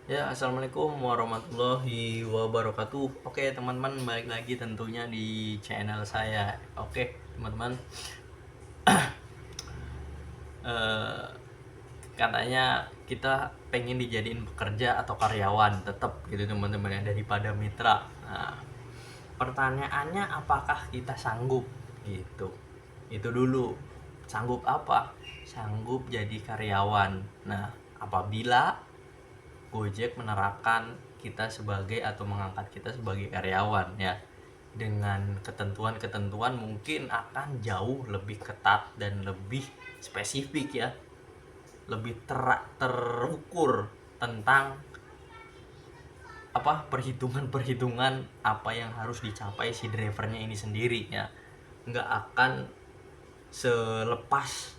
Ya, assalamualaikum warahmatullahi wabarakatuh. Oke, teman-teman, balik lagi tentunya di channel saya. Oke, teman-teman, eh, katanya kita pengen dijadiin pekerja atau karyawan tetap gitu teman-teman ya daripada mitra. Nah, pertanyaannya apakah kita sanggup gitu? Itu dulu. Sanggup apa? Sanggup jadi karyawan. Nah, apabila Gojek menerapkan kita sebagai atau mengangkat kita sebagai karyawan ya, dengan ketentuan-ketentuan mungkin akan jauh lebih ketat dan lebih spesifik ya, lebih terukur tentang apa perhitungan-perhitungan apa yang harus dicapai si drivernya ini sendiri ya. Nggak akan selepas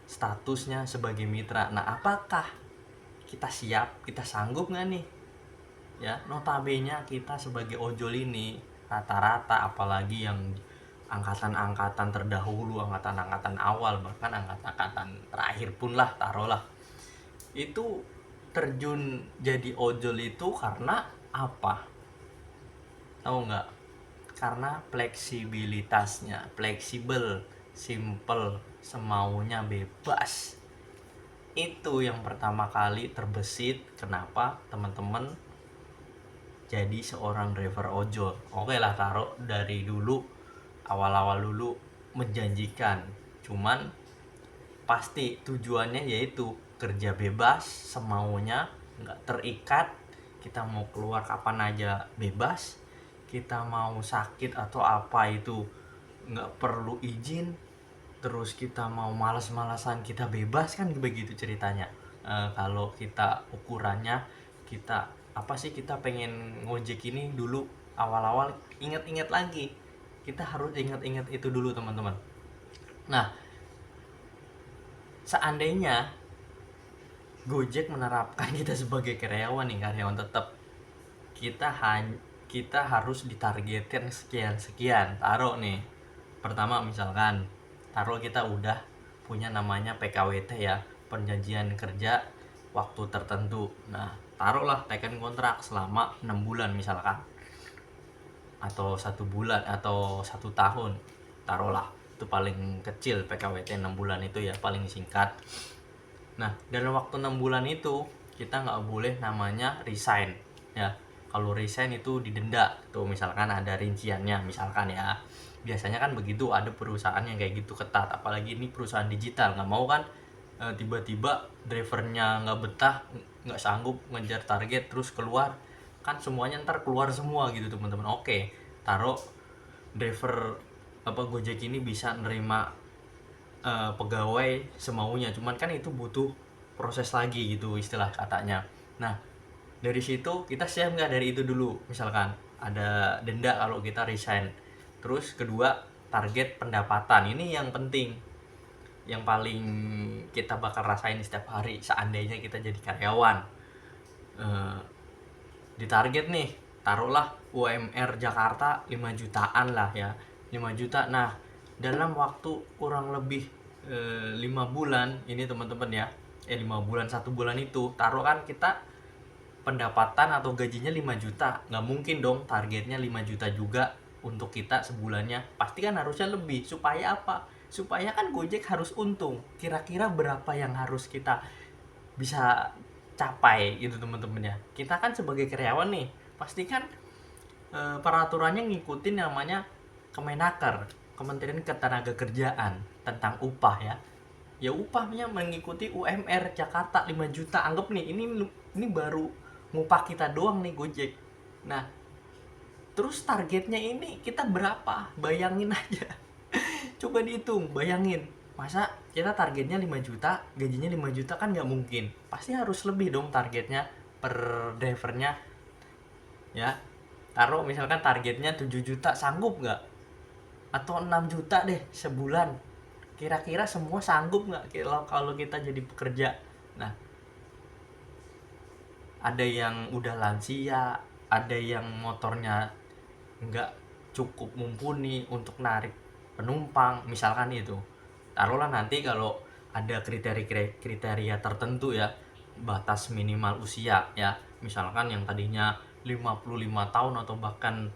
statusnya sebagai mitra. Nah, apakah kita siap, kita sanggup nggak nih ya? Notabene kita sebagai ojol ini rata-rata, apalagi yang angkatan-angkatan terdahulu, angkatan-angkatan awal, bahkan angkatan-angkatan terakhir pun lah, taruhlah, itu terjun jadi ojol itu karena apa? Tahu nggak? Karena fleksibilitasnya, fleksibel, simple, semaunya bebas. Itu yang pertama kali terbesit kenapa teman-teman jadi seorang driver ojol. Oke lah, taruh dari dulu, awal-awal dulu menjanjikan, cuman pasti tujuannya yaitu kerja bebas semaunya, nggak terikat, kita mau keluar kapan aja bebas, kita mau sakit atau apa itu nggak perlu izin, terus kita mau malas-malasan kita bebas, kan begitu ceritanya. Kalau kita ukurannya, kita apa sih, kita pengen ngojek ini dulu awal-awal, ingat-ingat lagi, kita harus ingat-ingat itu dulu teman-teman. Nah, seandainya Gojek menerapkan kita sebagai karyawan nih, karyawan tetap, kita harus ditargetkan sekian-sekian. Taruh nih, pertama misalkan, taruh kita udah punya namanya PKWT ya, perjanjian kerja waktu tertentu. Nah, taruhlah teken kontrak selama 6 bulan misalkan, atau 1 bulan atau 1 tahun, taruhlah. Itu paling kecil PKWT 6 bulan itu ya, paling singkat. Nah, dalam waktu 6 bulan itu kita nggak boleh namanya resign ya. Kalau resign itu didenda tuh, misalkan ada rinciannya misalkan ya. Biasanya kan begitu, ada perusahaan yang kayak gitu ketat, apalagi ini perusahaan digital, nggak mau kan tiba-tiba drivernya nggak betah, nggak sanggup ngejar target terus keluar, kan semuanya ntar keluar semua gitu teman-teman. Oke, taruh driver apa Gojek ini bisa nerima pegawai semaunya, cuman kan itu butuh proses lagi gitu istilah katanya. Nah, dari situ kita siap nggak dari itu dulu, misalkan ada denda kalau kita resign. Terus kedua, target pendapatan ini yang penting, yang paling kita bakal rasain setiap hari seandainya kita jadi karyawan. eh, Ditarget nih, taruhlah UMR Jakarta 5 jutaan lah ya, 5 juta. Nah, dalam waktu kurang lebih 5 bulan ini teman-teman ya, 5 bulan, 1 bulan itu, taruh kan kita pendapatan atau gajinya 5 juta, nggak mungkin dong targetnya 5 juta juga untuk kita sebulannya, pasti kan harusnya lebih. Supaya apa? Supaya kan Gojek harus untung. Kira-kira berapa yang harus kita bisa capai gitu teman-teman ya. Kita kan sebagai karyawan nih, pasti kan peraturannya ngikutin namanya Kemenaker, Kementerian Ketenagakerjaan, tentang upah ya. Ya upahnya mengikuti UMR Jakarta 5 juta. Anggap nih, ini baru ngupah kita doang nih Gojek. Nah, terus targetnya ini kita berapa? Bayangin aja. Coba dihitung, bayangin. Masa kita targetnya 5 juta, gajinya 5 juta, kan nggak mungkin. Pasti harus lebih dong targetnya per drivernya ya. Taruh misalkan targetnya 7 juta, sanggup nggak? Atau 6 juta deh sebulan. Kira-kira semua sanggup nggak kalau kita jadi pekerja? Nah, ada yang udah lansia, ada yang motornya nggak cukup mumpuni untuk narik penumpang misalkan itu. Taruhlah nanti kalau ada kriteria tertentu ya, batas minimal usia ya. Misalkan yang tadinya 55 tahun atau bahkan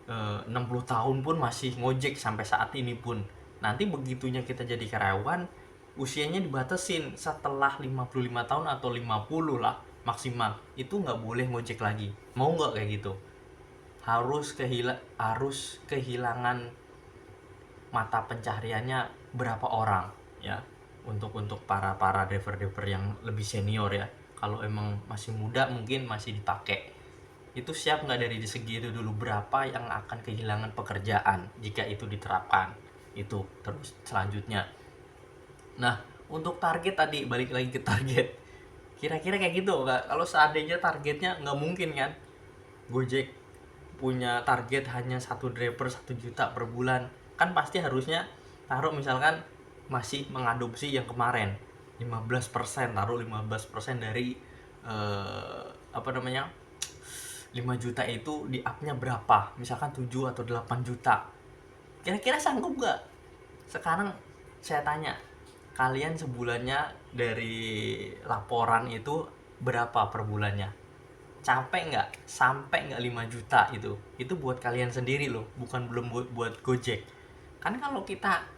60 tahun pun masih ngojek sampai saat ini pun. Nanti begitunya kita jadi karyawan, usianya dibatasin setelah 55 tahun atau 50 lah maksimal. Itu nggak boleh ngojek lagi. Mau nggak kayak gitu? Harus kehilangan mata pencahariannya berapa orang ya, untuk para driver yang lebih senior ya. Kalau emang masih muda mungkin masih dipakai. Itu siap nggak dari segi itu dulu, berapa yang akan kehilangan pekerjaan jika itu diterapkan. Itu terus selanjutnya. Nah, untuk target tadi, balik lagi ke target, kira-kira kayak gitu nggak? Kalau seandainya targetnya nggak mungkin kan, Gojek punya target hanya satu driver 1 juta per bulan, kan pasti harusnya taruh misalkan masih mengadopsi yang kemarin 15%, taruh 15% dari apa namanya 5 juta itu di up-nya berapa, misalkan 7 atau 8 juta, kira-kira sanggup gak? Sekarang saya tanya, kalian sebulannya dari laporan itu berapa per bulannya? Capek nggak? Sampai nggak 5 juta itu buat kalian sendiri loh, belum buat Gojek. Kan kalau kita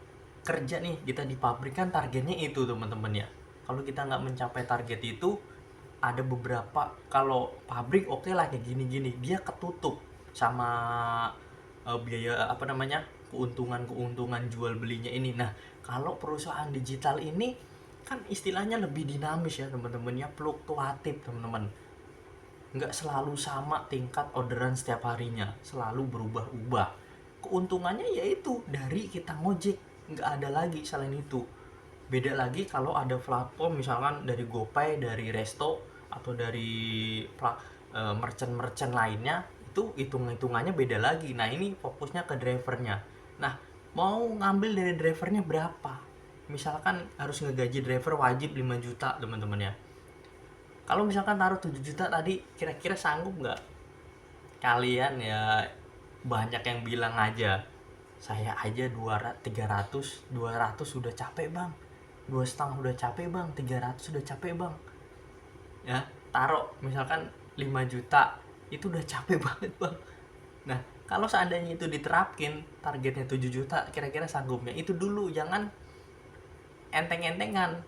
kerja nih, kita di pabrik kan targetnya itu teman-teman ya. Kalau kita nggak mencapai target itu, ada beberapa, kalau pabrik oke lah kayak gini-gini, dia ketutup sama biaya apa namanya, keuntungan jual belinya ini. Nah, kalau perusahaan digital ini kan istilahnya lebih dinamis ya teman-teman ya, fluktuatif teman-teman, nggak selalu sama tingkat orderan setiap harinya, selalu berubah-ubah. Keuntungannya yaitu dari kita ngojek, nggak ada lagi selain itu. Beda lagi kalau ada platform misalkan dari GoPay, dari Resto, atau dari merchant-merchant lainnya, itu hitung-hitungannya beda lagi. Nah, ini fokusnya ke drivernya. Nah, mau ngambil dari drivernya berapa? Misalkan harus ngegaji driver wajib 5 juta teman-teman ya. Kalau misalkan taruh 7 juta tadi, kira-kira sanggup nggak? Kalian ya banyak yang bilang aja, saya aja 200 sudah capek bang, 2,5 udah capek bang, 300 sudah capek bang ya. Taruh misalkan 5 juta, itu udah capek banget bang. Nah, kalau seandainya itu diterapkin targetnya 7 juta, kira-kira sanggupnya itu dulu. Jangan enteng-entengan,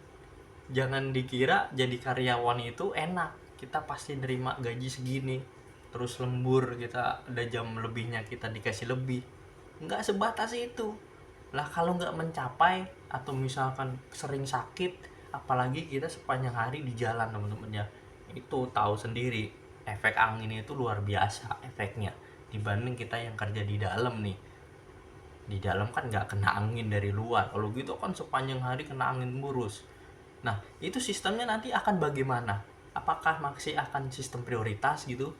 jangan dikira jadi karyawan itu enak, kita pasti nerima gaji segini terus lembur, kita ada jam lebihnya kita dikasih lebih. Nggak sebatas itu lah. Kalau nggak mencapai atau misalkan sering sakit, apalagi kita sepanjang hari di jalan teman-teman ya, itu tahu sendiri, efek angin itu luar biasa efeknya dibanding kita yang kerja di dalam nih. Di dalam kan nggak kena angin dari luar, kalau gitu kan sepanjang hari kena angin murus. Nah, itu sistemnya nanti akan bagaimana? Apakah masih akan sistem prioritas gitu?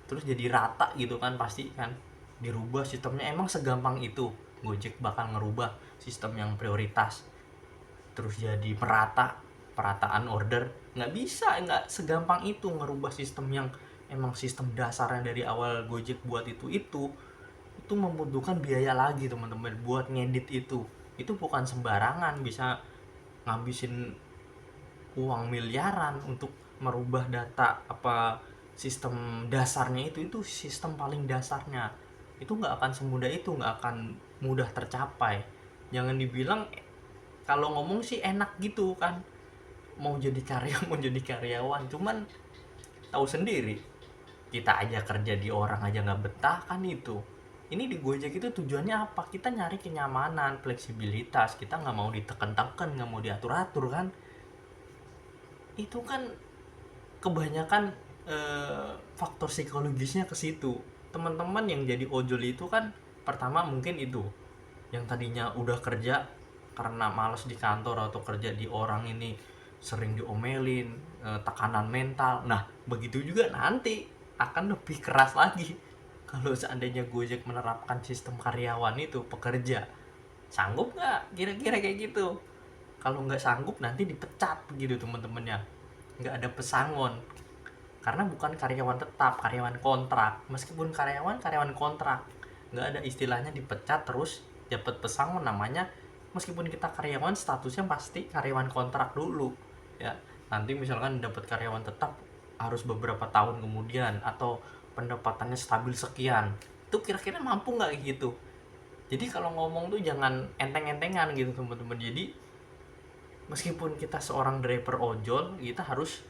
Terus jadi rata gitu kan, pasti kan dirubah sistemnya. Emang segampang itu Gojek bakal ngerubah sistem yang prioritas terus jadi perataan order? Nggak bisa, nggak segampang itu ngerubah sistem yang emang sistem dasarnya dari awal Gojek buat itu membutuhkan biaya lagi teman-teman buat ngedit itu bukan sembarangan bisa ngabisin uang miliaran untuk merubah data apa sistem dasarnya itu sistem paling dasarnya. Itu nggak akan semudah itu, nggak akan mudah tercapai. Jangan dibilang, kalau ngomong sih enak gitu kan, mau jadi karyawan, cuman tahu sendiri, kita aja kerja di orang aja nggak betah kan. Itu ini di Gojek itu tujuannya apa? Kita nyari kenyamanan, fleksibilitas, kita nggak mau ditekan-tekan, nggak mau diatur-atur kan. Itu kan kebanyakan faktor psikologisnya ke situ. Teman-teman yang jadi ojol itu kan pertama mungkin itu, yang tadinya udah kerja karena malas di kantor atau kerja di orang ini sering diomelin, tekanan mental. Nah, begitu juga nanti akan lebih keras lagi kalau seandainya Gojek menerapkan sistem karyawan itu pekerja. Sanggup nggak kira-kira kayak gitu? Kalau nggak sanggup nanti dipecat begitu teman-temannya, nggak ada pesangon. Karena bukan karyawan tetap, karyawan kontrak. Meskipun karyawan kontrak, nggak ada istilahnya dipecat terus dapat pesangon. Namanya meskipun kita karyawan, statusnya pasti karyawan kontrak dulu ya. nanti misalkan dapat karyawan tetap harus beberapa tahun kemudian, atau pendapatannya stabil sekian, itu kira-kira mampu nggak kayak gitu. Jadi kalau ngomong tuh jangan enteng-entengan gitu teman-teman. Jadi meskipun kita seorang driver ojol, kita harus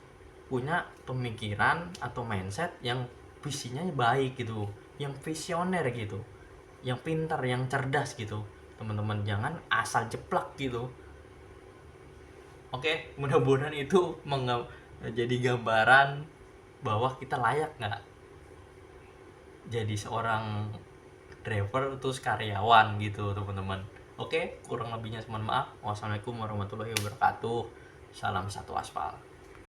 punya pemikiran atau mindset yang visinya baik gitu, yang visioner gitu, yang pintar, yang cerdas gitu teman-teman. Jangan asal jeplak gitu. Oke, mudah-mudahan itu jadi gambaran bahwa kita layak nggak jadi seorang driver terus karyawan gitu teman-teman. Oke, kurang lebihnya mohon maaf. Wassalamualaikum warahmatullahi wabarakatuh. Salam satu aspal.